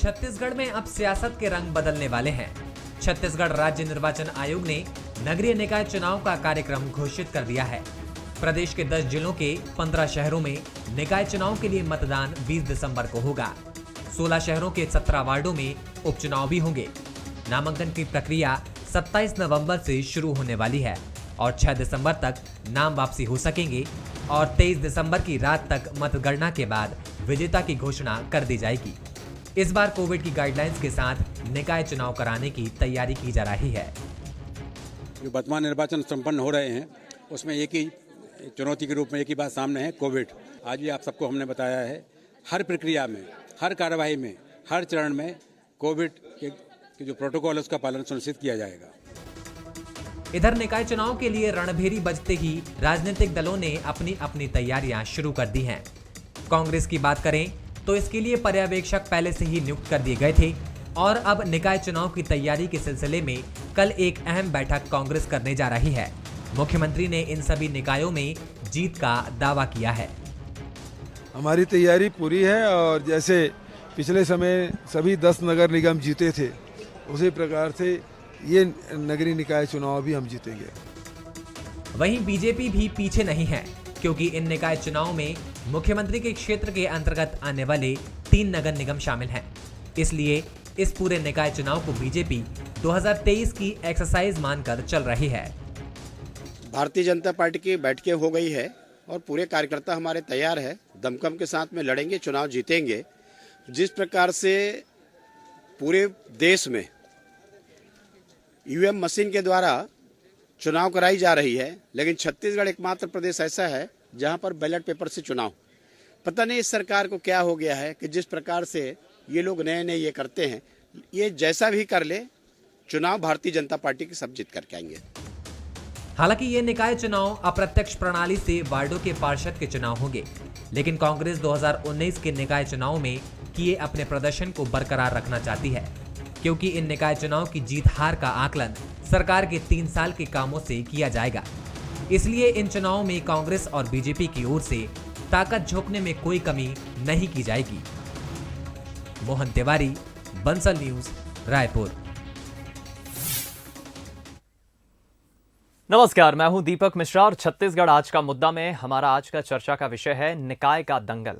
छत्तीसगढ़ में अब सियासत के रंग बदलने वाले हैं। छत्तीसगढ़ राज्य निर्वाचन आयोग ने नगरीय निकाय चुनाव का कार्यक्रम घोषित कर दिया है। प्रदेश के 10 जिलों के 15 शहरों में निकाय चुनाव के लिए मतदान 20 दिसंबर को होगा। 16 शहरों के 17 वार्डों में उपचुनाव भी होंगे। नामांकन की प्रक्रिया 27 नवंबर से शुरू होने वाली है और 6 दिसंबर तक नाम वापसी हो सकेंगे और 23 दिसंबर की रात तक मतगणना के बाद विजेता की घोषणा कर दी जाएगी। इस बार कोविड की गाइडलाइंस के साथ निकाय चुनाव कराने की तैयारी की जा रही है। जो वर्तमान निर्वाचन संपन्न हो रहे हैं उसमें एक ही चुनौती के रूप में एक ही बात सामने है, कोविड। आज भी आप सबको हमने बताया है, हर प्रक्रिया में, हर कार्यवाही में, हर चरण में कोविड के जो प्रोटोकॉल है उसका पालन सुनिश्चित किया जाएगा। इधर निकाय चुनाव के लिए रणभेरी बजते ही राजनीतिक दलों ने अपनी अपनी तैयारियां शुरू कर दी हैं। कांग्रेस की बात करें तो इसके लिए पर्यवेक्षक पहले से ही नियुक्त कर दिए गए थे और अब निकाय चुनाव की तैयारी के सिलसिले में कल एक अहम बैठक कांग्रेस करने जा रही है। मुख्यमंत्री ने इन सभी निकायों में जीत का दावा किया है। हमारी तैयारी पूरी है और जैसे पिछले समय सभी 10 नगर निगम जीते थे उसी प्रकार से ये नगरीय निकाय चुनाव भी हम जीतेंगे। वहीं बीजेपी भी पीछे नहीं है, क्योंकि इन निकाय चुनाव में मुख्यमंत्री के क्षेत्र के अंतर्गत आने वाले 3 नगर निगम शामिल हैं। इसलिए इस पूरे निकाय चुनाव को बीजेपी 2023 की एक्सरसाइज मानकर चल रही है। भारतीय जनता पार्टी की बैठकें हो गई है और पूरे कार्यकर्ता हमारे तैयार है, दमखम के साथ में लड़ेंगे, चुनाव जीतेंगे। जिस प्रकार से पूरे देश में ईवीएम मशीन के द्वारा चुनाव कराई जा रही है, लेकिन छत्तीसगढ़ एकमात्र प्रदेश ऐसा है जहां पर बैलेट पेपर से चुनाव। पता नहीं इस सरकार को क्या हो गया है कि जिस प्रकार से ये लोग नए नए ये करते हैं, ये जैसा भी कर ले चुनाव भारतीय जनता पार्टी की सब जीत करके आएंगे। हालांकि ये निकाय चुनाव अप्रत्यक्ष प्रणाली से वार्डों के पार्षद के चुनाव होंगे, लेकिन कांग्रेस 2019 के निकाय चुनाव में किए अपने प्रदर्शन को बरकरार रखना चाहती है, क्योंकि इन निकाय चुनाव की जीत हार का आकलन सरकार के 3 साल के कामों से किया जाएगा। इसलिए इन चुनावों में कांग्रेस और बीजेपी की ओर से ताकत झोंकने में कोई कमी नहीं की जाएगी। मोहन तिवारी, बंसल न्यूज, रायपुर। नमस्कार, मैं हूं दीपक मिश्रा और छत्तीसगढ़ आज का मुद्दा में हमारा आज का चर्चा का विषय है निकाय का दंगल।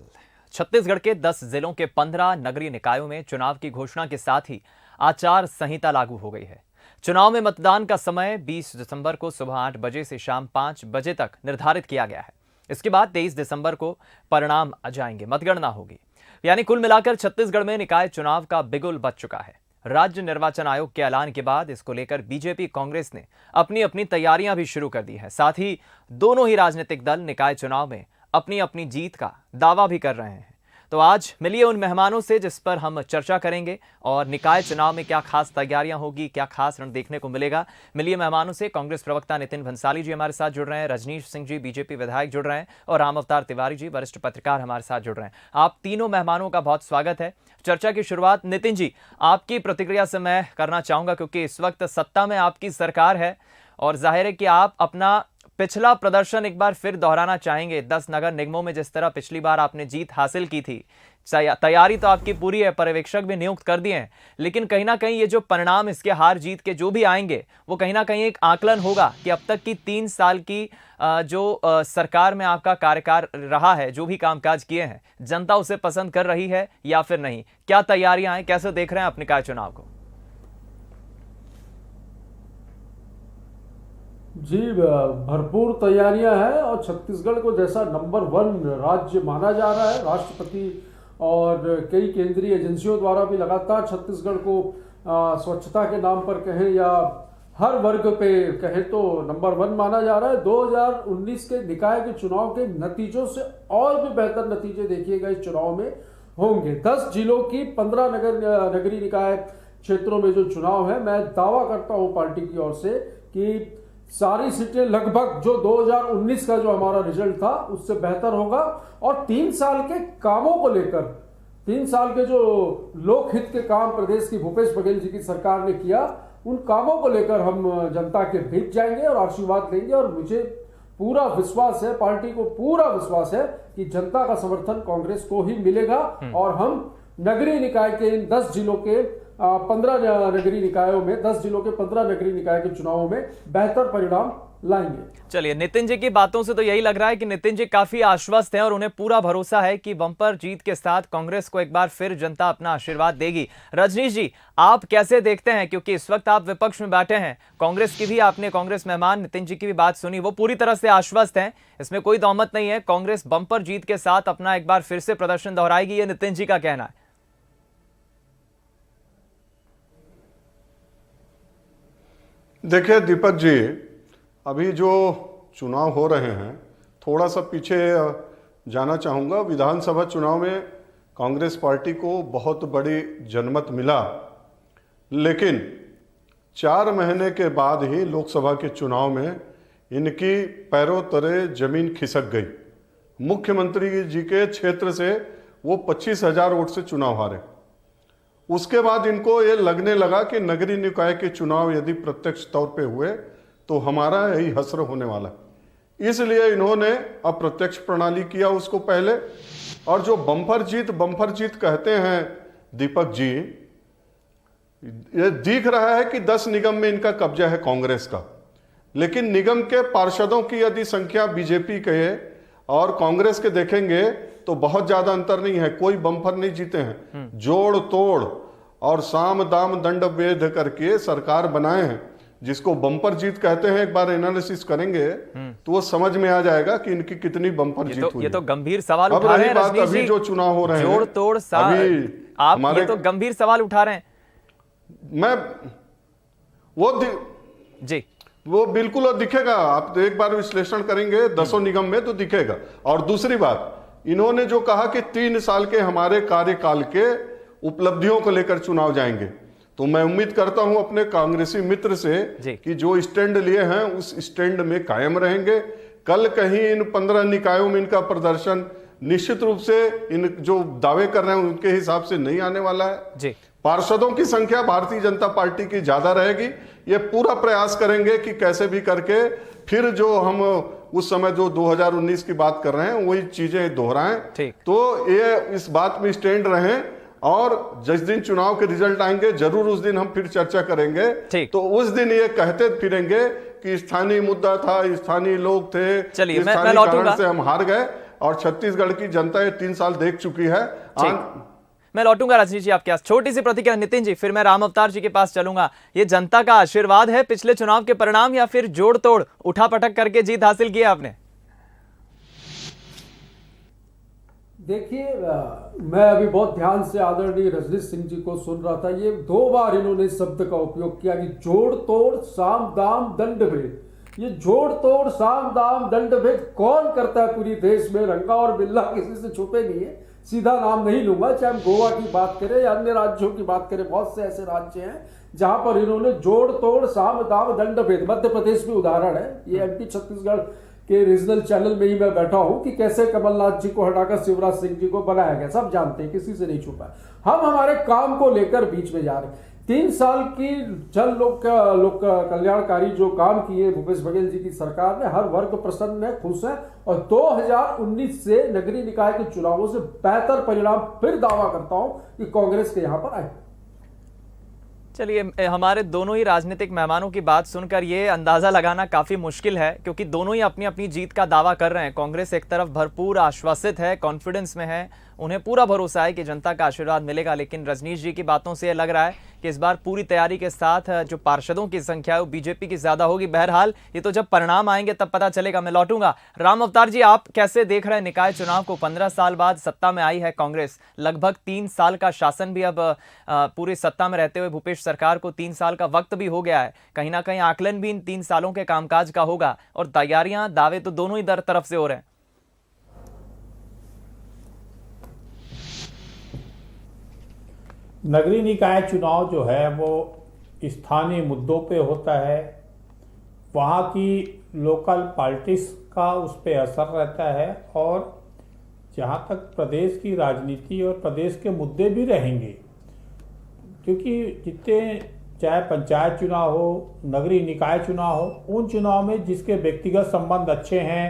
छत्तीसगढ़ के 10 जिलों के 15 नगरीय निकायों में चुनाव की घोषणा के साथ ही आचार संहिता लागू हो गई है। चुनाव में मतदान का समय 20 दिसंबर को सुबह 8 बजे से शाम 5 बजे तक निर्धारित किया गया है। इसके बाद 23 दिसंबर को परिणाम आ जाएंगे, मतगणना होगी। यानी कुल मिलाकर छत्तीसगढ़ में निकाय चुनाव का बिगुल बज चुका है। राज्य निर्वाचन आयोग के ऐलान के बाद इसको लेकर बीजेपी, कांग्रेस ने अपनी अपनी तैयारियां भी शुरू कर दी है। साथ ही दोनों ही राजनीतिक दल निकाय चुनाव में अपनी अपनी जीत का दावा भी कर रहे हैं। तो आज मिलिए उन मेहमानों से जिस पर हम चर्चा करेंगे और निकाय चुनाव में क्या खास तैयारियां होगी, क्या खास रण देखने को मिलेगा। मिलिए मेहमानों से। कांग्रेस प्रवक्ता नितिन भंसाली जी हमारे साथ जुड़ रहे हैं, रजनीश सिंह जी बीजेपी विधायक जुड़ रहे हैं और राम अवतार तिवारी जी वरिष्ठ पत्रकार हमारे साथ जुड़ रहे हैं। आप तीनों मेहमानों का बहुत स्वागत है। चर्चा की शुरुआत नितिन जी आपकी प्रतिक्रिया से मैं करना चाहूंगा, क्योंकि इस वक्त सत्ता में आपकी सरकार है और जाहिर है कि आप अपना पिछला प्रदर्शन एक बार फिर दोहराना चाहेंगे। 10 नगर निगमों में जिस तरह पिछली बार आपने जीत हासिल की थी, तैयारी तो आपकी पूरी है, पर्यवेक्षक भी नियुक्त कर दिए हैं, लेकिन कहीं ना कहीं ये जो परिणाम इसके हार जीत के जो भी आएंगे वो कहीं ना कहीं एक आकलन होगा कि अब तक की 3 साल की जो सरकार में आपका कार्यकाल रहा है, जो भी कामकाज किए हैं, जनता उसे पसंद कर रही है या फिर नहीं। क्या तैयारियां हैं, कैसे देख रहे हैं आप निकाय चुनाव को? जी, भरपूर तैयारियां हैं और छत्तीसगढ़ को जैसा नंबर 1 राज्य माना जा रहा है, राष्ट्रपति और कई केंद्रीय एजेंसियों द्वारा भी लगातार छत्तीसगढ़ को स्वच्छता के नाम पर कहें या हर वर्ग पे कहें तो नंबर 1 माना जा रहा है। 2019 के निकाय के चुनाव के नतीजों से और भी बेहतर नतीजे देखिएगा इस चुनाव में होंगे। 10 जिलों की 15 नगरीय निकाय क्षेत्रों में जो चुनाव है, मैं दावा करता हूं पार्टी की ओर से कि सारी सीटें लगभग जो 2019 का जो हमारा रिजल्ट था उससे बेहतर होगा। और 3 साल के कामों को लेकर, 3 साल के जो लोकहित के काम प्रदेश की भूपेश बघेल जी की सरकार ने किया, उन कामों को लेकर हम जनता के बीच जाएंगे और आशीर्वाद लेंगे। और मुझे पूरा विश्वास है, पार्टी को पूरा विश्वास है कि जनता का समर्थन कांग्रेस को ही मिलेगा और हम नगरीय निकाय के इन 10 जिलों के 15 नगरीय निकायों में 10 जिलों के 15 नगरीय निकाय के चुनावों में बेहतर परिणाम लाएंगे। चलिए, नितिन जी की बातों से तो यही लग रहा है कि नितिन जी काफी आश्वस्त हैं और उन्हें पूरा भरोसा है कि बम्पर जीत के साथ कांग्रेस को एक बार फिर जनता अपना आशीर्वाद देगी। रजनीश जी, आप कैसे देखते हैं, क्योंकि इस वक्त आप विपक्ष में बैठे हैं, कांग्रेस की भी आपने कांग्रेस मेहमान नितिन जी की भी बात सुनी, वो पूरी तरह से आश्वस्त हैं, इसमें कोई दौमत नहीं है, कांग्रेस बम्पर जीत के साथ अपना एक बार फिर से प्रदर्शन दोहराएगी, ये नितिन जी का कहना है। देखिए दीपक जी, अभी जो चुनाव हो रहे हैं, थोड़ा सा पीछे जाना चाहूँगा। विधानसभा चुनाव में कांग्रेस पार्टी को बहुत बड़ी जनमत मिला, लेकिन 4 महीने के बाद ही लोकसभा के चुनाव में इनकी पैरों तले जमीन खिसक गई। मुख्यमंत्री जी के क्षेत्र से वो 25,000 वोट से चुनाव हारे। उसके बाद इनको ये लगने लगा कि नगरीय निकाय के चुनाव यदि प्रत्यक्ष तौर पे हुए तो हमारा यही हश्र होने वाला, इसलिए इन्होंने अप्रत्यक्ष प्रणाली किया उसको पहले। और जो बम्पर जीत कहते हैं दीपक जी, ये दिख रहा है कि 10 निगम में इनका कब्जा है कांग्रेस का, लेकिन निगम के पार्षदों की यदि संख्या बीजेपी के और कांग्रेस के देखेंगे तो बहुत ज्यादा अंतर नहीं है, कोई बम्पर नहीं जीते हैं। जोड़ तोड़ और साम दाम दंड भेद करके सरकार बनाए हैं, जिसको बम्पर जीत कहते हैं। एक बार एनालिसिस करेंगे तो वो समझ में आ जाएगा कि इनकी कितनी बम्पर जीत हुई। ये तो गंभीर सवाल उठा रहे हैं बात अभी जो चुनाव हो रहे हैं, जोड़ तोड़ आप ये तो गंभीर सवाल उठा रहे हैं। मैं वो बिल्कुल दिखेगा, आप एक बार विश्लेषण करेंगे 10 निगम में तो दिखेगा। और दूसरी बात, इन्होंने जो कहा कि 3 साल के हमारे कार्यकाल के उपलब्धियों को लेकर चुनाव जाएंगे, तो मैं उम्मीद करता हूं अपने कांग्रेसी मित्र से कि जो स्टैंड लिए हैं उस स्टैंड में कायम रहेंगे। कल कहीं इन 15 निकायों में इनका प्रदर्शन निश्चित रूप से इन जो दावे कर रहे हैं उनके हिसाब से नहीं आने वाला है। पार्षदों की संख्या भारतीय जनता पार्टी की ज्यादा रहेगी। ये पूरा प्रयास करेंगे कि कैसे भी करके फिर जो हम उस समय जो 2019 की बात कर रहे हैं वही चीजें दोहराएं। तो ये इस बात में स्टैंड रहें, और जिस दिन चुनाव के रिजल्ट आएंगे जरूर उस दिन हम फिर चर्चा करेंगे। तो उस दिन ये कहते फिरेंगे कि स्थानीय मुद्दा था, स्थानीय लोग थे, चलिए मैं कारण से हम हार गए, और छत्तीसगढ़ की जनता ये 3 साल देख चुकी है। मैं लौटूंगा रजनीश जी आपके पास, छोटी सी प्रतिक्रिया नितिन जी, फिर मैं राम अवतार जी के पास चलूंगा। ये जनता का आशीर्वाद है पिछले चुनाव के परिणाम, या फिर जोड़ तोड़ उठा पटक करके जीत हासिल की आपने? देखिए, मैं अभी बहुत ध्यान से आदरणीय रजनीश सिंह जी को सुन रहा था। ये 2 बार इन्होंने शब्द का उपयोग किया कि जोड़ तोड़ साम दाम दंड भेद। ये जोड़ तोड़ साम दाम दंड भेद कौन करता है पूरी देश में? रंगा और बिल्ला किसी से छुपे नहीं है। सीधा नाम नहीं लूंगा, चाहे हम गोवा की बात करें या अन्य राज्यों की बात करें, बहुत से ऐसे राज्य हैं जहां पर इन्होंने जोड़ तोड़ साम दाम दंड भेद। मध्य प्रदेश में उदाहरण है, ये एमपी छत्तीसगढ़ के रीजनल चैनल में ही मैं बैठा हूं कि कैसे कमलनाथ जी को हटाकर शिवराज सिंह जी को बनाया गया। सब जानते हैं, किसी से नहीं छुपा। हम हमारे काम को लेकर बीच में जा रहे हैं। 3 साल की जन लोक कल्याणकारी जो काम किए भूपेश बघेल जी की सरकार ने, हर वर्ग प्रसन्न है, खुश है, और 2019 से नगरीय निकाय के चुनावों से बेहतर परिणाम फिर दावा करता हूं कि कांग्रेस के यहां पर आए। चलिए, हमारे दोनों ही राजनीतिक मेहमानों की बात सुनकर ये अंदाजा लगाना काफी मुश्किल है, क्योंकि दोनों ही अपनी अपनी जीत का दावा कर रहे हैं। कांग्रेस एक तरफ भरपूर आश्वासित है, कॉन्फिडेंस में है, उन्हें पूरा भरोसा है कि जनता का आशीर्वाद मिलेगा, लेकिन रजनीश जी की बातों से लग रहा है कि इस बार पूरी तैयारी के साथ जो पार्षदों की संख्या है वो बीजेपी की ज्यादा होगी। बहरहाल ये तो जब परिणाम आएंगे तब पता चलेगा। मैं लौटूंगा राम अवतार जी, आप कैसे देख रहे हैं निकाय चुनाव को? 15 साल बाद सत्ता में आई है कांग्रेस, लगभग 3 साल का शासन भी अब पूरी सत्ता में रहते हुए भूपेश सरकार को 3 साल का वक्त भी हो गया है। कहीं ना कहीं आकलन भी इन 3 सालों के कामकाज का होगा, और तैयारियां दावे तो दोनों ही तरफ से हो रहे हैं। नगरीय निकाय चुनाव जो है वो स्थानीय मुद्दों पे होता है, वहाँ की लोकल पॉलिटिक्स का उस पर असर रहता है, और जहाँ तक प्रदेश की राजनीति और प्रदेश के मुद्दे भी रहेंगे, क्योंकि जितने चाहे पंचायत चुनाव हो, नगरीय निकाय चुनाव हो, उन चुनाव में जिसके व्यक्तिगत संबंध अच्छे हैं,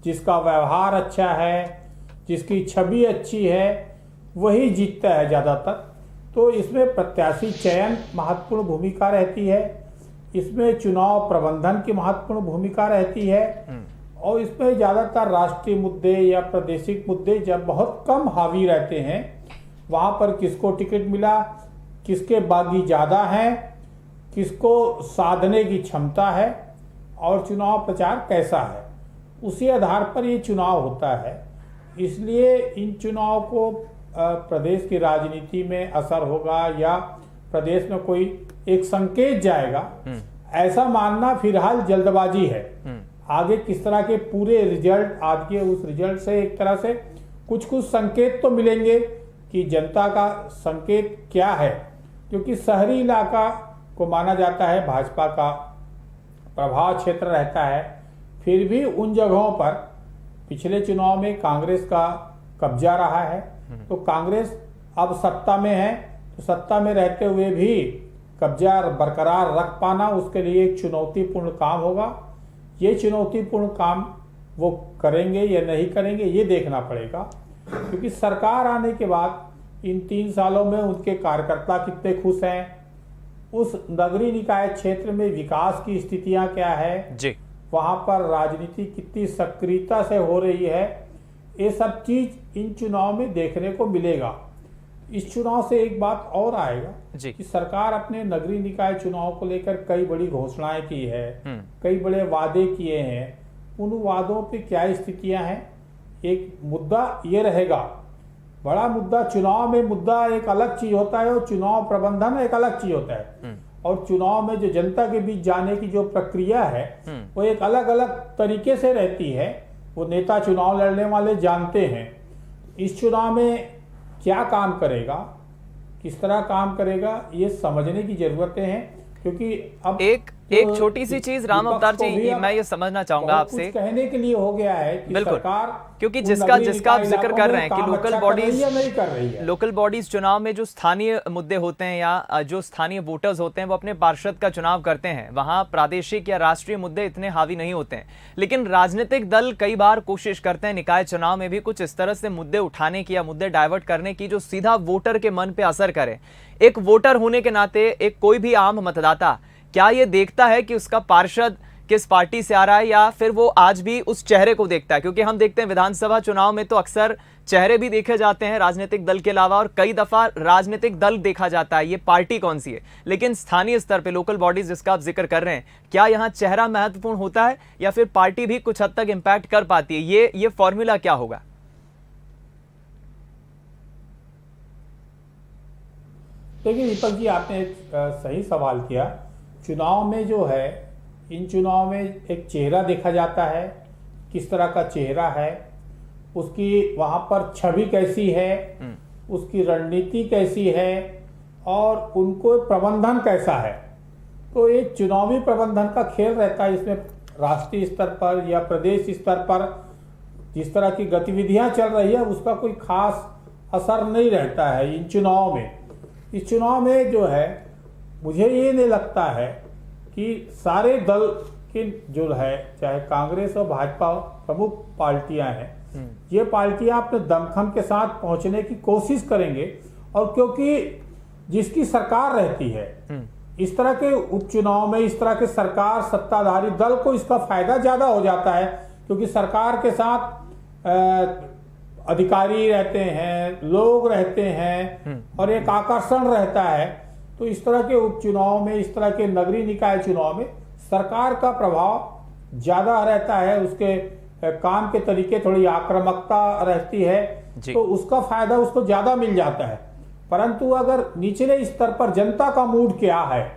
जिसका व्यवहार अच्छा है, जिसकी छवि अच्छी है, वही जीतता है ज़्यादातर। तो इसमें प्रत्याशी चयन महत्वपूर्ण भूमिका रहती है, इसमें चुनाव प्रबंधन की महत्वपूर्ण भूमिका रहती है, और इसमें ज़्यादातर राष्ट्रीय मुद्दे या प्रादेशिक मुद्दे जब बहुत कम हावी रहते हैं, वहाँ पर किसको टिकट मिला, किसके बागी ज़्यादा हैं, किसको साधने की क्षमता है और चुनाव प्रचार कैसा है, उसी आधार पर ये चुनाव होता है। इसलिए इन चुनाव को प्रदेश की राजनीति में असर होगा या प्रदेश में कोई एक संकेत जाएगा, ऐसा मानना फिलहाल जल्दबाजी है। आगे किस तरह के पूरे रिजल्ट, आज के उस रिजल्ट से एक तरह से कुछ संकेत तो मिलेंगे कि जनता का संकेत क्या है, क्योंकि शहरी इलाका को माना जाता है भाजपा का प्रभाव क्षेत्र रहता है। फिर भी उन जगहों पर पिछले चुनाव में कांग्रेस का कब्जा रहा है, तो कांग्रेस अब सत्ता में है, तो सत्ता में रहते हुए भी कब्जा बरकरार रख पाना उसके लिए एक चुनौतीपूर्ण काम होगा। ये चुनौतीपूर्ण काम वो करेंगे या नहीं करेंगे ये देखना पड़ेगा, क्योंकि सरकार आने के बाद इन 3 सालों में उनके कार्यकर्ता कितने खुश हैं, उस नगरीय निकाय क्षेत्र में विकास की स्थितियां क्या है जी, वहां पर राजनीति कितनी सक्रियता से हो रही है, ये सब चीज इन चुनाव में देखने को मिलेगा। इस चुनाव से एक बात और आएगा जी। कि सरकार अपने नगरीय निकाय चुनाव को लेकर कई बड़ी घोषणाएं की है, कई बड़े वादे किए हैं, उन वादों पे क्या स्थितियां हैं, एक मुद्दा ये रहेगा। बड़ा मुद्दा चुनाव में, मुद्दा एक अलग चीज होता है और चुनाव प्रबंधन एक अलग चीज होता है, और चुनाव में जो जनता के बीच जाने की जो प्रक्रिया है वो एक अलग अलग तरीके से रहती है। वो नेता चुनाव लड़ने वाले जानते हैं इस चुनाव में क्या काम करेगा, किस तरह काम करेगा, ये समझने की जरूरतें हैं। क्योंकि अब एक छोटी सी चीज राम अवतार जी, मैं ये समझना चाहूंगा आपसे, कहने के लिए हो गया है कि बिल्कुल, सरकार क्योंकि जिसका आप जिक्र कर रहे हैं कि लोकल बॉडीज नहीं कर रही है। लोकल बॉडीज चुनाव में जो स्थानीय मुद्दे होते हैं या जो स्थानीय वोटर्स होते हैं वो अपने पार्षद का चुनाव करते हैं, वहां प्रादेशिक या राष्ट्रीय मुद्दे इतने हावी नहीं होते हैं। लेकिन राजनीतिक दल कई बार कोशिश करते हैं निकाय चुनाव में भी कुछ इस तरह से मुद्दे उठाने की या मुद्दे डाइवर्ट करने की जो सीधा वोटर के मन पे असर करे। एक वोटर होने के नाते एक कोई भी आम मतदाता क्या ये देखता है कि उसका पार्षद किस पार्टी से आ रहा है, या फिर वो आज भी उस चेहरे को देखता है? क्योंकि हम देखते हैं विधानसभा चुनाव में तो अक्सर चेहरे भी देखे जाते हैं राजनीतिक दल के अलावा, और कई दफा राजनीतिक दल देखा जाता है ये पार्टी कौन सी है। लेकिन स्थानीय स्तर पे लोकल बॉडीज जिसका आप जिक्र कर रहे हैं, क्या यहाँ चेहरा महत्वपूर्ण होता है या फिर पार्टी भी कुछ हद तक इंपैक्ट कर पाती है? ये फॉर्मूला क्या होगा? देखिए दीपक जी, आपने एक सही सवाल किया। चुनाव में जो है, इन चुनाव में एक चेहरा देखा जाता है, किस तरह का चेहरा है, उसकी वहाँ पर छवि कैसी है, उसकी रणनीति कैसी है और उनको प्रबंधन कैसा है। तो एक चुनावी प्रबंधन का खेल रहता है। इसमें राष्ट्रीय स्तर पर या प्रदेश स्तर पर जिस तरह की गतिविधियां चल रही है उसका कोई खास असर नहीं रहता है इन चुनाव में। इस चुनाव में जो है, मुझे ये नहीं लगता है कि सारे दल के जो है, चाहे कांग्रेस और भाजपा प्रमुख पार्टियां हैं, ये पार्टियां अपने दमखम के साथ पहुंचने की कोशिश करेंगे। और क्योंकि जिसकी सरकार रहती है, इस तरह के उपचुनाव में इस तरह के सरकार सत्ताधारी दल को इसका फायदा ज्यादा हो जाता है, क्योंकि सरकार के साथ अधिकारी रहते हैं, लोग रहते हैं और एक आकर्षण रहता है। तो इस तरह के उपचुनाव में, इस तरह के नगरीय निकाय चुनाव में सरकार का प्रभाव ज्यादा रहता है, उसके काम के तरीके, थोड़ी आक्रामकता रहती है, तो उसका फायदा उसको ज्यादा मिल जाता है। परंतु अगर निचले स्तर पर जनता का मूड क्या है,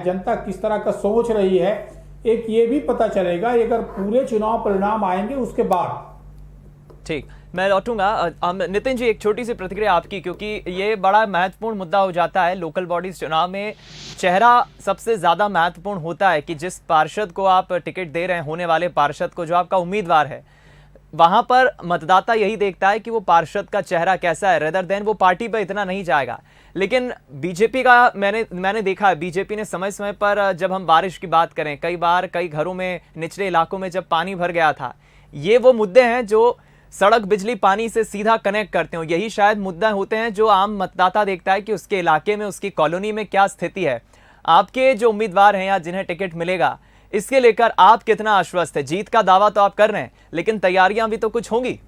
जनता किस तरह का सोच रही है, एक ये भी पता चलेगा अगर पूरे चुनाव परिणाम आएंगे उसके बाद। ठीक, मैं लौटूंगा। नितिन जी, एक छोटी सी प्रतिक्रिया आपकी, क्योंकि ये बड़ा महत्वपूर्ण मुद्दा हो जाता है। लोकल बॉडीज चुनाव में चेहरा सबसे ज्यादा महत्वपूर्ण होता है कि जिस पार्षद को आप टिकट दे रहे हैं, होने वाले पार्षद को, जो आपका उम्मीदवार है, वहां पर मतदाता यही देखता है कि वो पार्षद का चेहरा कैसा है, रेदर देन वो पार्टी पर इतना नहीं जाएगा। लेकिन बीजेपी का मैंने देखा है, बीजेपी ने समय समय पर, जब हम बारिश की बात करें, कई बार कई घरों में, निचले इलाकों में जब पानी भर गया था, ये वो मुद्दे हैं जो सड़क, बिजली, पानी से सीधा कनेक्ट करते हो। यही शायद मुद्दा होते हैं जो आम मतदाता देखता है कि उसके इलाके में, उसकी कॉलोनी में क्या स्थिति है। आपके जो उम्मीदवार हैं या जिन्हें टिकट मिलेगा, इसके लेकर आप कितना आश्वस्त है? जीत का दावा तो आप कर रहे हैं, लेकिन तैयारियां भी तो कुछ होंगी।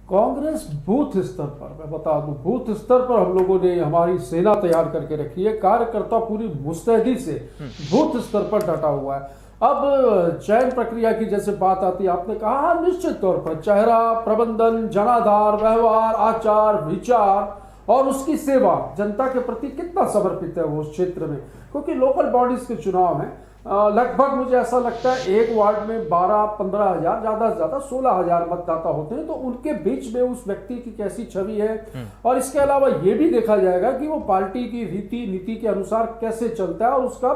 कांग्रेस बूथ स्तर पर, मैं बता दूं, बूथ स्तर पर हम लोगों ने हमारी सेना तैयार करके रखी है। कार्यकर्ता पूरी मुस्तैदी से बूथ स्तर पर डटा हुआ है। अब चयन प्रक्रिया की जैसे बात आती है, आपने कहा निश्चित तौर पर चेहरा, प्रबंधन, जनाधार, व्यवहार, आचार, विचार और उसकी सेवा, जनता के प्रति कितना समर्पित है वो उस क्षेत्र में। क्योंकि लोकल बॉडीज के चुनाव में लगभग मुझे ऐसा लगता है एक वार्ड में 12-15 हजार, ज्यादा से ज्यादा 16 हजार मतदाता होते हैं। तो उनके बीच में उस व्यक्ति की कैसी छवि है, और इसके अलावा ये भी देखा जाएगा कि वो पार्टी की रीति नीति के अनुसार कैसे चलता है और उसका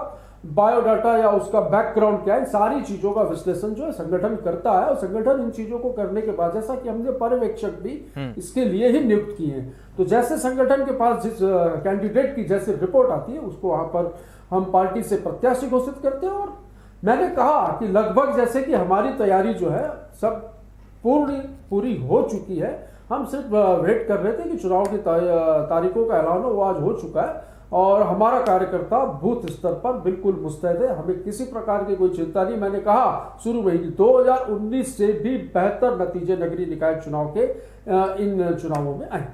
बायोडाटा या उसका बैकग्राउंड क्या है। सारी चीजों का विश्लेषण जो है संगठन करता है, और संगठन इन चीजों को करने के बाद, जैसा कि हमने पर्यवेक्षक भी इसके लिए ही नियुक्त किए हैं, तो जैसे संगठन के पास जिस कैंडिडेट की जैसे रिपोर्ट आती है उसको वहां पर हम पार्टी से प्रत्याशी घोषित करते हैं। और मैंने कहा कि लगभग जैसे कि हमारी तैयारी जो है सब पूरी हो चुकी है। हम सिर्फ वेट कर रहे थे कि चुनाव की तारीखों का ऐलान हो, वो आज हो चुका है। और हमारा कार्यकर्ता बूथ स्तर पर बिल्कुल मुस्तैद है, हमें किसी प्रकार की कोई चिंता नहीं। मैंने कहा शुरू में ही 2019 से भी बेहतर नतीजे नगरीय निकाय चुनाव के इन चुनावों में आए।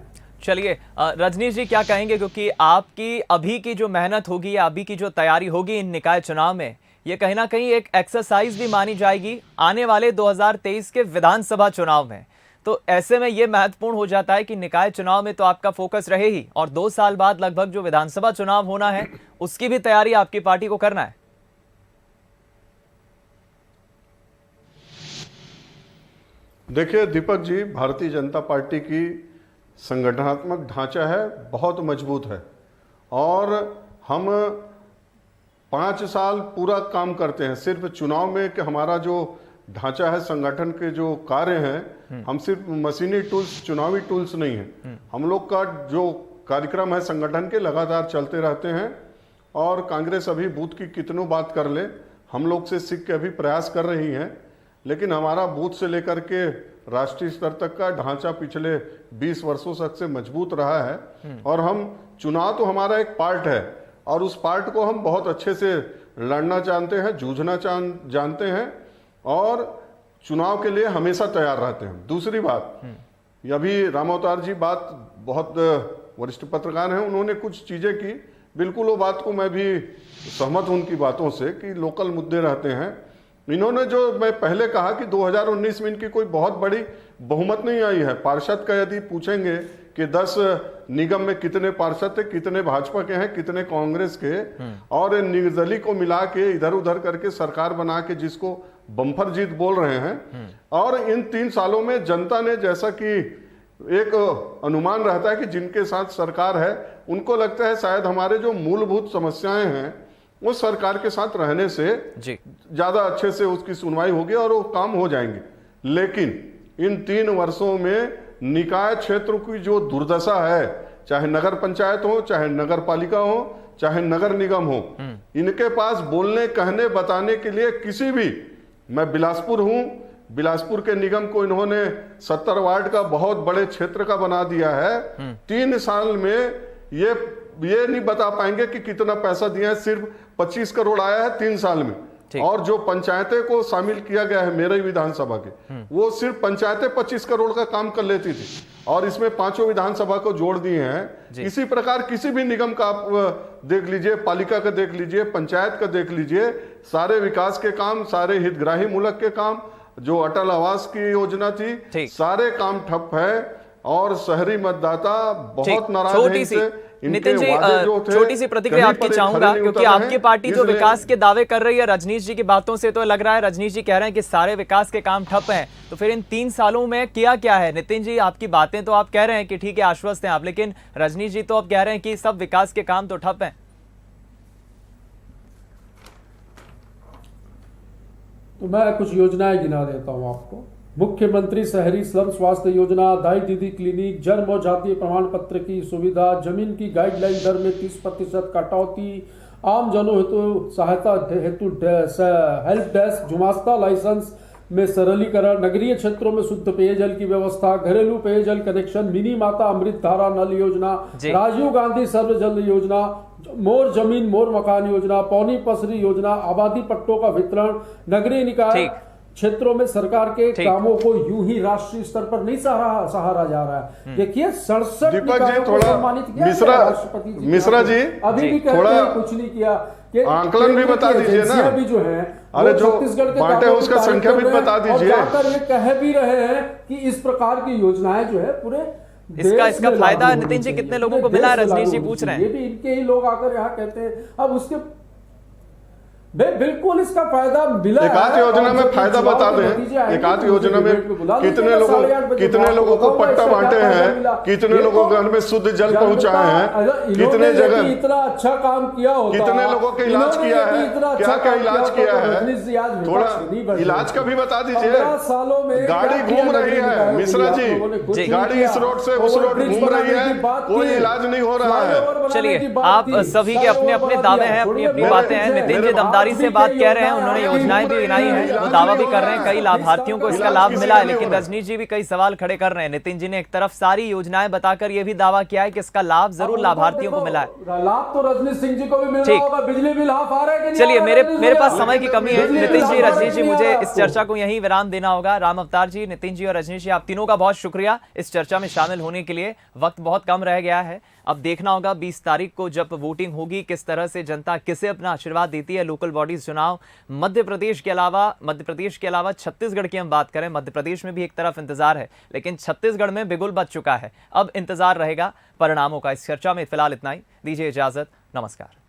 चलिए रजनीश जी, क्या कहेंगे, क्योंकि आपकी अभी की जो मेहनत होगी या अभी की जो तैयारी होगी इन निकाय चुनाव में, ये कहीं ना कहीं एक एक्सरसाइज भी मानी जाएगी आने वाले 2023 के विधानसभा चुनाव में। तो ऐसे में ये महत्वपूर्ण हो जाता है कि निकाय चुनाव में तो आपका फोकस रहे ही, और 2 साल बाद लगभग जो विधानसभा चुनाव होना है उसकी भी तैयारी आपकी पार्टी को करना है। देखिए दीपक जी, भारतीय जनता पार्टी की संगठनात्मक ढांचा है बहुत मजबूत है, और हम 5 साल पूरा काम करते हैं। सिर्फ चुनाव में कि हमारा जो ढांचा है, संगठन के जो कार्य हैं, हम सिर्फ मशीनी टूल्स, चुनावी टूल्स नहीं है। हम लोग का जो कार्यक्रम है संगठन के लगातार चलते रहते हैं। और कांग्रेस अभी बूथ की कितनों बात कर ले, हम लोग से सीख के अभी प्रयास कर रही है, लेकिन हमारा बूथ से लेकर के राष्ट्रीय स्तर तक का ढांचा पिछले 20 वर्षों तक से मजबूत रहा है। और हम चुनाव तो हमारा एक पार्ट है, और उस पार्ट को हम बहुत अच्छे से लड़ना जानते हैं, जूझना जानते हैं, और चुनाव के लिए हमेशा तैयार रहते हैं। दूसरी बात, अभी राम अवतार जी बात, बहुत वरिष्ठ पत्रकार हैं, उन्होंने कुछ चीजें की, बिल्कुल वो बात को मैं भी सहमत हूं उनकी बातों से कि लोकल मुद्दे रहते हैं। इन्होंने जो मैं पहले कहा कि 2019 में इनकी कोई बहुत बड़ी बहुमत नहीं आई है। पार्षद का यदि पूछेंगे कि 10 निगम में कितने पार्षद थे, कितने भाजपा के हैं, कितने कांग्रेस के, और निर्दलीय को मिला के इधर उधर करके सरकार बना के जिसको बम्पर जीत बोल रहे हैं। और इन 3 सालों में जनता ने, जैसा कि एक अनुमान रहता है कि जिनके साथ सरकार है उनको लगता है शायद हमारे जो मूलभूत समस्याएं हैं वो सरकार के साथ रहने से ज्यादा अच्छे से उसकी सुनवाई होगी और वो काम हो जाएंगे। लेकिन इन 3 वर्षों में निकाय क्षेत्र की जो दुर्दशा है, चाहे नगर पंचायत हो, चाहे नगर पालिका हो, चाहे नगर निगम हो, इनके पास बोलने, कहने, बताने के लिए किसी भी, मैं बिलासपुर हूं, बिलासपुर के निगम को इन्होंने 70 वार्ड का बहुत बड़े क्षेत्र का बना दिया है। 3 साल में ये नहीं बता पाएंगे कि कितना पैसा दिया है। सिर्फ 25 करोड़ आया है 3 साल में। और जो पंचायतें को शामिल किया गया है मेरे विधानसभा के, वो सिर्फ पंचायतें 25 करोड़ का काम कर लेती थी, और इसमें 5 विधानसभा को जोड़ दिए हैं। इसी प्रकार किसी भी निगम का आप देख लीजिए, पालिका का देख लीजिए, पंचायत का देख लीजिए, सारे विकास के काम, सारे हितग्राही मूलक के काम, जो अटल आवास की योजना थी, सारे काम ठप है। और शहरी मतदाता बहुत नाराज है। नितिन जी, छोटी सी प्रतिक्रिया आपकी चाहूंगा, क्योंकि आपकी पार्टी जो विकास के दावे कर रही है, रजनीश जी की बातों से तो लग रहा है, रजनीश जी कह रहे हैं कि सारे विकास के काम ठप हैं। तो फिर इन 3 सालों में किया क्या है? नितिन जी, आपकी बातें तो आप कह रहे हैं कि ठीक है, आश्वस्त हैं आप, लेकिन रजनीश जी तो अब कह रहे हैं कि सब विकास के काम तो ठप हैं। तो मैं कुछ योजनाएं गिना देता हूं आपको। मुख्यमंत्री शहरी स्लम स्वास्थ्य योजना, दाई दीदी क्लिनिक, जन्म और जातीय प्रमाण पत्र की सुविधा, जमीन की गाइडलाइन दर में 30% कटौती, आम जनों हेतु सहायता हेतु हेल्प डेस्क, जुमास्ता लाइसेंस में सरलीकरण, नगरीय क्षेत्रों में शुद्ध पेयजल की व्यवस्था, घरेलू पेयजल कनेक्शन, मिनी माता अमृत धारा नल योजना, राजीव गांधी सर्व जल योजना, मोर जमीन मोर मकान योजना, पौनी पसरी योजना, आबादी पट्टों का वितरण, नगरीय निकाय क्षेत्रों में सरकार के कामों को यूं ही राष्ट्रीय स्तर पर नहीं सहारा जा रहा है। देखिए 67 दीपक जी थोड़ा मिश्रा जी अभी भी थोड़ा कुछ नहीं किया। आंकलन भी बता दीजिए ना, भी जो है अरे जो बांटे हैं उसका संख्या भी बता दीजिए। ये कह भी रहे हैं कि इस प्रकार की योजनाएं जो है पूरे इसका फायदा नितिन जी कितने लोगों को मिला है, रजनीश जी पूछ रहे हैं। ये भी इनके ही लोग आकर यहाँ कहते हैं। अब उसके बिल्कुल इसका फायदा मिला। एकाध योजना में फायदा बता दें, एकाध योजना में कितने लोगों को पट्टा बांटे हैं, कितने लोगों के घर में शुद्ध जल पहुंचाए हैं, कितने जगह इतना अच्छा काम किया होता, कितने लोगों के इलाज किया है, क्या क्या इलाज किया है, थोड़ा इलाज का भी बता दीजिए। सालों में गाड़ी घूम रही है मिश्रा जी, गाड़ी इस रोड से उस रोड घूम रही है, कोई इलाज नहीं हो रहा है। चलिए आप सभी के अपने अपने दावे हैं, अपनी अपनी बातें हैं। नितिन जी दमदारी से बात कह रहे हैं, उन्होंने योजनाएं भी गिनाई हैं, वो दावा भी कर रहे हैं कई लाभार्थियों को इसका लाभ मिला है। लेकिन रजनीश जी भी कई सवाल खड़े कर रहे हैं। नितिन जी ने एक तरफ सारी योजनाएं बताकर यह भी दावा किया है कि इसका लाभ जरूर लाभार्थियों को मिला है। लाभ तो रजनीश सिंह जी को भी मिल रहा होगा, बिजली बिल हाफ आ रहा है। चलिए मेरे पास समय की कमी है। नितिन जी, रजनीश जी, मुझे इस चर्चा को यहीं विराम देना होगा। राम अवतार जी, नितिन जी और रजनीश जी, आप तीनों का बहुत शुक्रिया इस चर्चा में शामिल होने के लिए। वक्त बहुत कम रह गया है, अब देखना होगा 20 तारीख को जब वोटिंग होगी किस तरह से जनता किसे अपना आशीर्वाद देती है। लोकल बॉडीज चुनाव मध्य प्रदेश के अलावा छत्तीसगढ़ की हम बात करें, मध्य प्रदेश में भी एक तरफ इंतजार है, लेकिन छत्तीसगढ़ में बिगुल बज चुका है। अब इंतजार रहेगा परिणामों का। इस चर्चा में फिलहाल इतना ही, दीजिए इजाजत, नमस्कार।